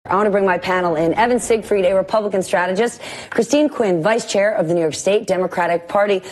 I want to bring my panel in. Evan Siegfried, a Republican strategist. Christine Quinn, vice chair of the New York State Democratic Party.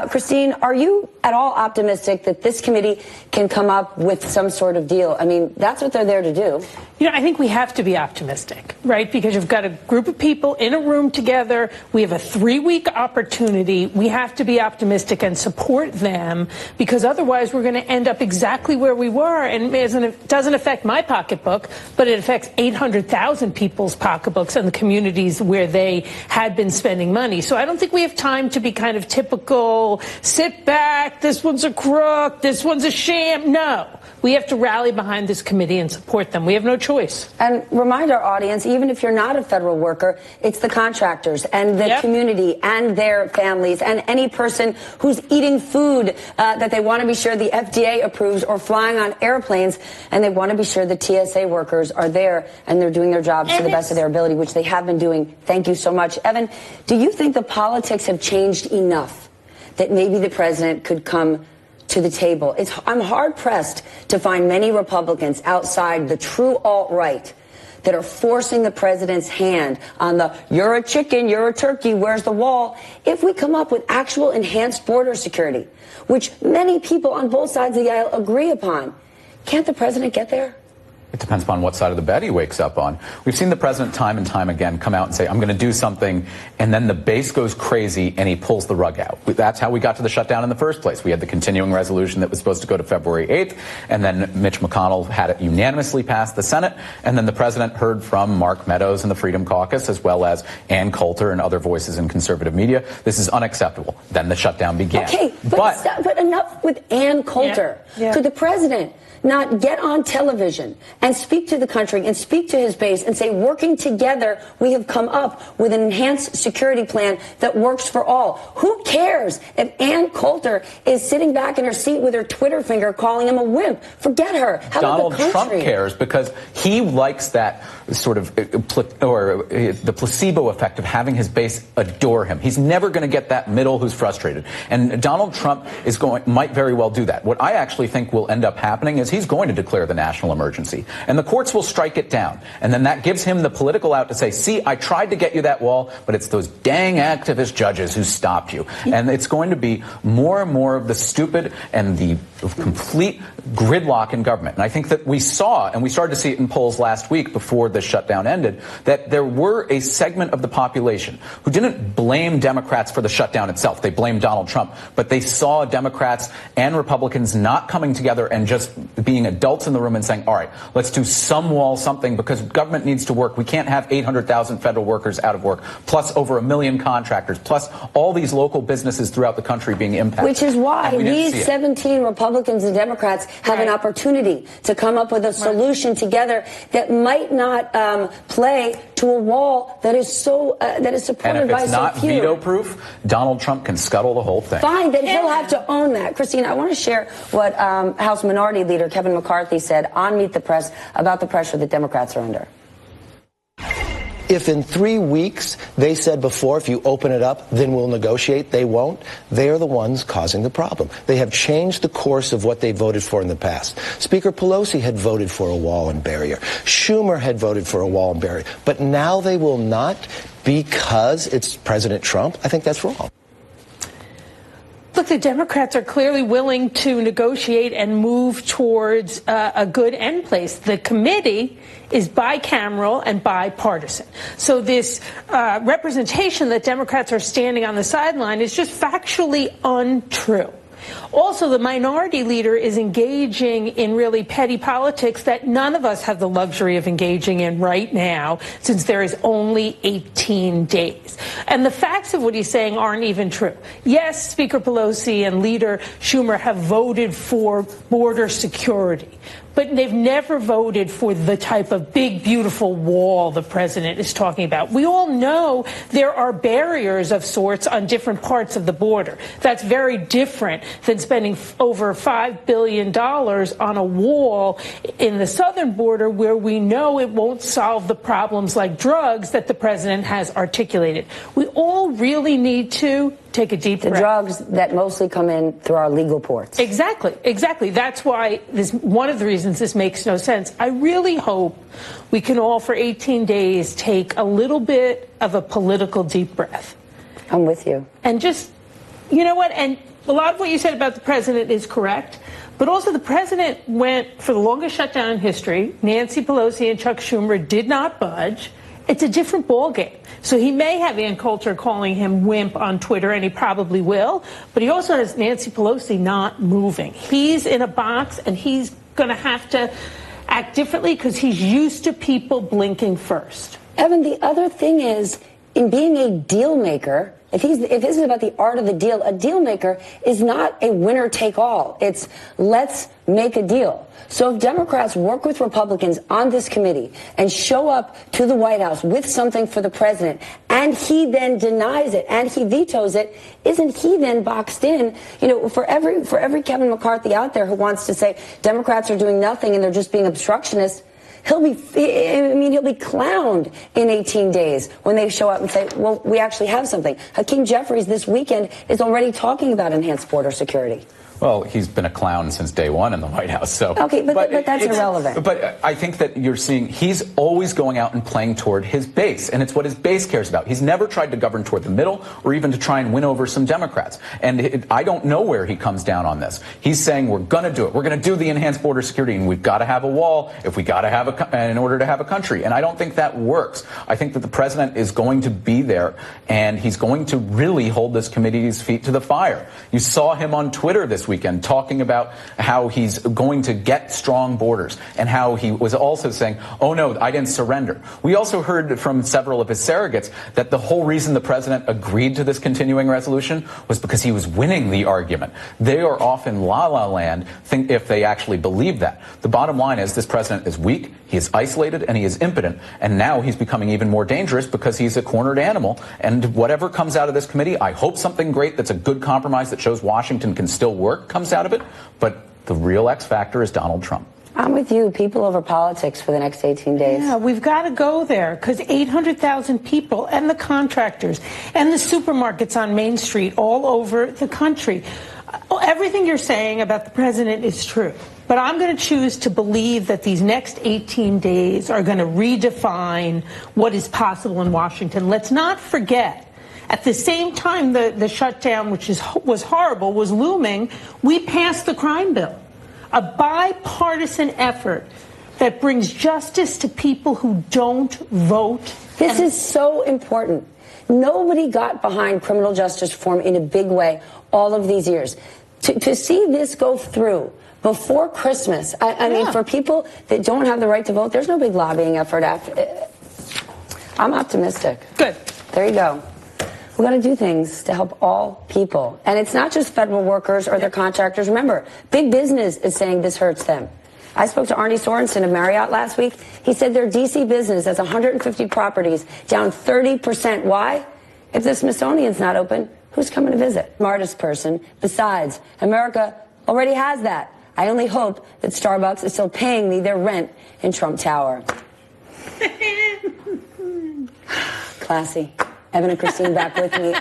Christine, are you at all optimistic that this committee can come up with some sort of deal? I mean, that's what they're there to do. You know, I think we have to be optimistic, right? Because you've got a group of people in a room together. We have a 3-week opportunity. We have to be optimistic and support them, because otherwise we're going to end up exactly where we were. And it doesn't affect my pocketbook, but it affects 800,000 people's pocketbooks and the communities where they had been spending money. So I don't think we have time to be kind of typical, sit back, this one's a crook, this one's a sham. No. We have to rally behind this committee and support them. We have no choice. And remind our audience, even if you're not a federal worker, it's the contractors and the community and their families and any person who's eating food that they want to be sure the FDA approves, or flying on airplanes, and they want to be sure the TSA workers are there and they're doing their jobs to the best of their ability, which they have been doing. Thank you so much. Evan, do you think the politics have changed enough that maybe the president could come to the table? I'm hard-pressed to find many Republicans outside the true alt-right that are forcing the president's hand on the "you're a chicken, you're a turkey, where's the wall?" If we come up with actual enhanced border security, which many people on both sides of the aisle agree upon, can't the president get there? It depends upon what side of the bed he wakes up on. We've seen the president time and time again come out and say, I'm going to do something, and then the base goes crazy and he pulls the rug out. That's how we got to the shutdown in the first place. We had the continuing resolution that was supposed to go to February 8th, and then Mitch McConnell had it unanimously passed the Senate, and then the president heard from Mark Meadows in the Freedom Caucus, as well as Ann Coulter and other voices in conservative media. This is unacceptable. Then the shutdown began. Okay, but enough with Ann Coulter. Yeah. Could the president not get on television and speak to the country and speak to his base and say, working together, we have come up with an enhanced security plan that works for all? Who cares if Ann Coulter is sitting back in her seat with her Twitter finger calling him a wimp? Forget her. How Donald about the country? Trump cares because he likes that sort of the placebo effect of having his base adore him. He's never going to get that middle who's frustrated. And Donald Trump might very well do that. What I actually think will end up happening is he's going to declare the national emergency, and the courts will strike it down. And then that gives him the political out to say, see, I tried to get you that wall, but it's those dang activist judges who stopped you. And it's going to be more and more of the stupid and the complete gridlock in government. And I think that we saw, and we started to see it in polls last week before the shutdown ended, that there were a segment of the population who didn't blame Democrats for the shutdown itself. They blamed Donald Trump, but they saw Democrats and Republicans not coming together and just being adults in the room and saying, all right, let's do some wall, something, because government needs to work. We can't have 800,000 federal workers out of work, plus over 1 million contractors, plus all these local businesses throughout the country being impacted. Which is why these 17 Republicans and Democrats have an opportunity to come up with a solution together that might not play to a wall that is so that is supported by so few. And if it's not veto-proof, Donald Trump can scuttle the whole thing. Fine, then he'll have to own that. Christine, I want to share what House Minority Leader Kevin McCarthy said on Meet the Press about the pressure that Democrats are under. If in 3 weeks they said before, if you open it up, then we'll negotiate, they won't. They are the ones causing the problem. They have changed the course of what they voted for in the past. Speaker Pelosi had voted for a wall and barrier. Schumer had voted for a wall and barrier. But now they will not because it's President Trump. I think that's wrong. Look, the Democrats are clearly willing to negotiate and move towards a good end place. The committee is bicameral and bipartisan. So this representation that Democrats are standing on the sideline is just factually untrue. Also, the minority leader is engaging in really petty politics that none of us have the luxury of engaging in right now, since there is only 18 days. And the facts of what he's saying aren't even true. Yes, Speaker Pelosi and Leader Schumer have voted for border security, but they've never voted for the type of big, beautiful wall the president is talking about. We all know there are barriers of sorts on different parts of the border. That's very different than spending over $5 billion on a wall in the southern border where we know it won't solve the problems like drugs that the president has articulated. We all really need to take a deep breath. The drugs that mostly come in through our legal ports. Exactly. That's why one of the reasons this makes no sense. I really hope we can all, for 18 days, take a little bit of a political deep breath. I'm with you. And just, you know what? And a lot of what you said about the president is correct. But also the president went for the longest shutdown in history. Nancy Pelosi and Chuck Schumer did not budge. It's a different ballgame. So he may have Ann Coulter calling him wimp on Twitter, and he probably will. But he also has Nancy Pelosi not moving. He's in a box, and he's going to have to act differently because he's used to people blinking first. Evan, the other thing is, in being a deal maker, if this is about the art of the deal, a deal maker is not a winner take all. It's let's make a deal. So if Democrats work with Republicans on this committee and show up to the White House with something for the president, and he then denies it and he vetoes it, isn't he then boxed in? You know, for every Kevin McCarthy out there who wants to say Democrats are doing nothing and they're just being obstructionists, he'll be clowned in 18 days when they show up and say, well, we actually have something. Hakeem Jeffries this weekend is already talking about enhanced border security. Well, he's been a clown since day one in the White House. So, okay, but that's irrelevant. But I think that you're seeing he's always going out and playing toward his base, and it's what his base cares about. He's never tried to govern toward the middle or even to try and win over some Democrats. And I don't know where he comes down on this. He's saying we're going to do it. We're going to do the enhanced border security, and we've got to have a wall if we got to have in order to have a country. And I don't think that works. I think that the president is going to be there, and he's going to really hold this committee's feet to the fire. You saw him on Twitter this weekend talking about how he's going to get strong borders and how he was also saying, oh, no, I didn't surrender. We also heard from several of his surrogates that the whole reason the president agreed to this continuing resolution was because he was winning the argument. They are off in la-la land if they actually believe that. The bottom line is this president is weak, he is isolated, and he is impotent. And now he's becoming even more dangerous because he's a cornered animal. And whatever comes out of this committee, I hope something great that's a good compromise that shows Washington can still work comes out of it. But the real X factor is Donald Trump. I'm with you. People over politics for the next 18 days. Yeah, we've got to go there because 800,000 people and the contractors and the supermarkets on Main Street all over the country. Everything you're saying about the president is true. But I'm going to choose to believe that these next 18 days are going to redefine what is possible in Washington. Let's not forget, at the same time the shutdown, which was horrible, was looming, we passed the crime bill, a bipartisan effort that brings justice to people who don't vote. This is so important. Nobody got behind criminal justice reform in a big way all of these years. To see this go through before Christmas, I mean, for people that don't have the right to vote, there's no big lobbying effort after. I'm optimistic. Good. There you go. We got to do things to help all people. And it's not just federal workers or their contractors. Remember, big business is saying this hurts them. I spoke to Arnie Sorensen of Marriott last week. He said their D.C. business has 150 properties, down 30%. Why? If the Smithsonian's not open, who's coming to visit? Smartest person. Besides, America already has that. I only hope that Starbucks is still paying me their rent in Trump Tower. Classy. Evan and Christine back with me.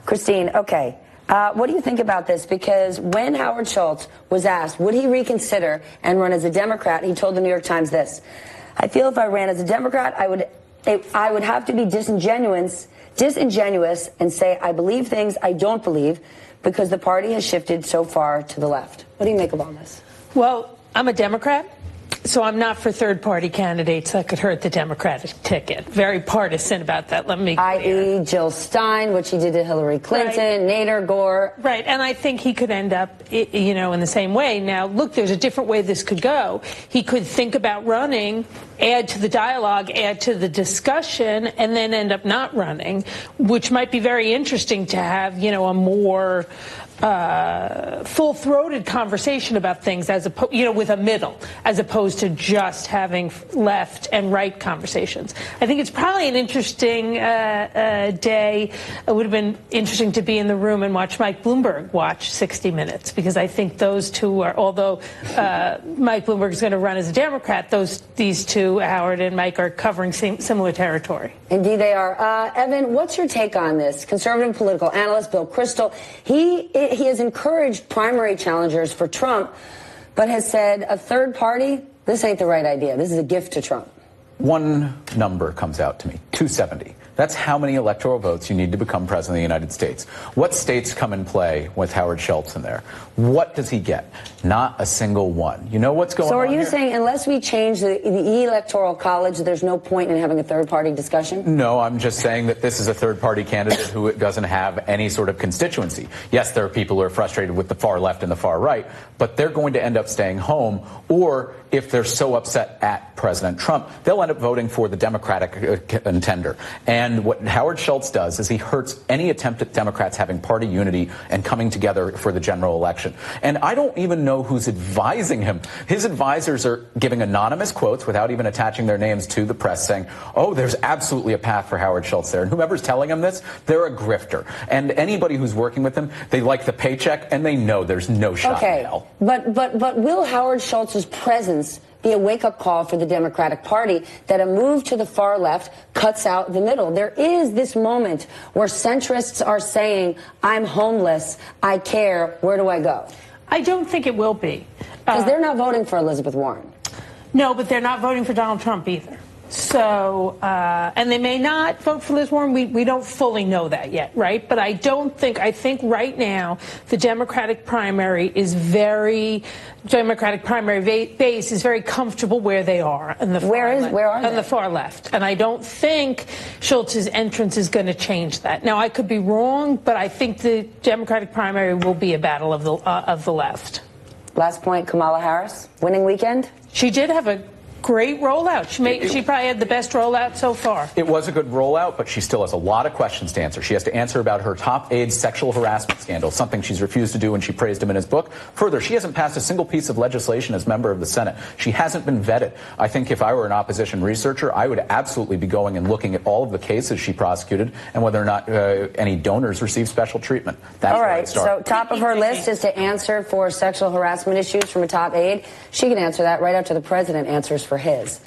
Christine, okay. What do you think about this? Because when Howard Schultz was asked, would he reconsider and run as a Democrat, he told the New York Times this: I feel if I ran as a Democrat, I would have to be disingenuous and say I believe things I don't believe because the party has shifted so far to the left. What do you make of all this? Well, I'm a Democrat, so I'm not for third-party candidates that could hurt the Democratic ticket. Very partisan about that, let me be clear. I.e. Jill Stein, what she did to Hillary Clinton, right. Nader, Gore. Right, and I think he could end up, you know, in the same way. Now, look, there's a different way this could go. He could think about running, add to the dialogue, add to the discussion, and then end up not running, which might be very interesting to have, you know, a more full-throated conversation about things, as opposed, with a middle, as opposed to just having left and right conversations. I think it's probably an interesting day. It would have been interesting to be in the room and watch Mike Bloomberg watch 60 Minutes, because I think those two are, although Mike Bloomberg is going to run as a Democrat, these two, Howard and Mike, are covering similar territory. Indeed they are. Evan, what's your take on this? Conservative political analyst Bill Kristol, he has encouraged primary challengers for Trump, but has said a third party, this ain't the right idea. This is a gift to Trump. One number comes out to me, 270. That's how many electoral votes you need to become president of the United States. What states come in play with Howard Schultz in there? What does he get? Not a single one. You know what's going on So are you here? saying unless we change the electoral college, there's no point in having a third-party discussion? No, I'm just saying that this is a third-party candidate who doesn't have any sort of constituency. Yes, there are people who are frustrated with the far left and the far right, but they're going to end up staying home, or if they're so upset at President Trump, they'll end up voting for the Democratic contender. And what Howard Schultz does is he hurts any attempt at Democrats having party unity and coming together for the general election. And I don't even know who's advising him. His advisors are giving anonymous quotes without even attaching their names to the press, saying, oh, there's absolutely a path for Howard Schultz there. And whoever's telling him this, they're a grifter. And anybody who's working with him, they like the paycheck, and they know there's no shot in hell. But will Howard Schultz's presence be a wake-up call for the Democratic Party that a move to the far left cuts out the middle? There is this moment where centrists are saying, I'm homeless, I care, where do I go? I don't think it will be. Because they're not voting for Elizabeth Warren. No, but they're not voting for Donald Trump either. So, and they may not vote for Liz Warren. We don't fully know that yet, right? But I think right now the Democratic primary base is very comfortable where they are in the far left. And I don't think Schultz's entrance is going to change that. Now, I could be wrong, but I think the Democratic primary will be a battle of the left. Last point, Kamala Harris, winning weekend? She did have a great rollout. She probably had the best rollout so far. It was a good rollout, but she still has a lot of questions to answer. She has to answer about her top aide's sexual harassment scandal, something she's refused to do when she praised him in his book. Further, she hasn't passed a single piece of legislation as member of the Senate. She hasn't been vetted. I think if I were an opposition researcher, I would absolutely be going and looking at all of the cases she prosecuted and whether or not any donors received special treatment. That's all where right, I'd start. so top of her list is to answer for sexual harassment issues from a top aide. She can answer that right after the president answers for his.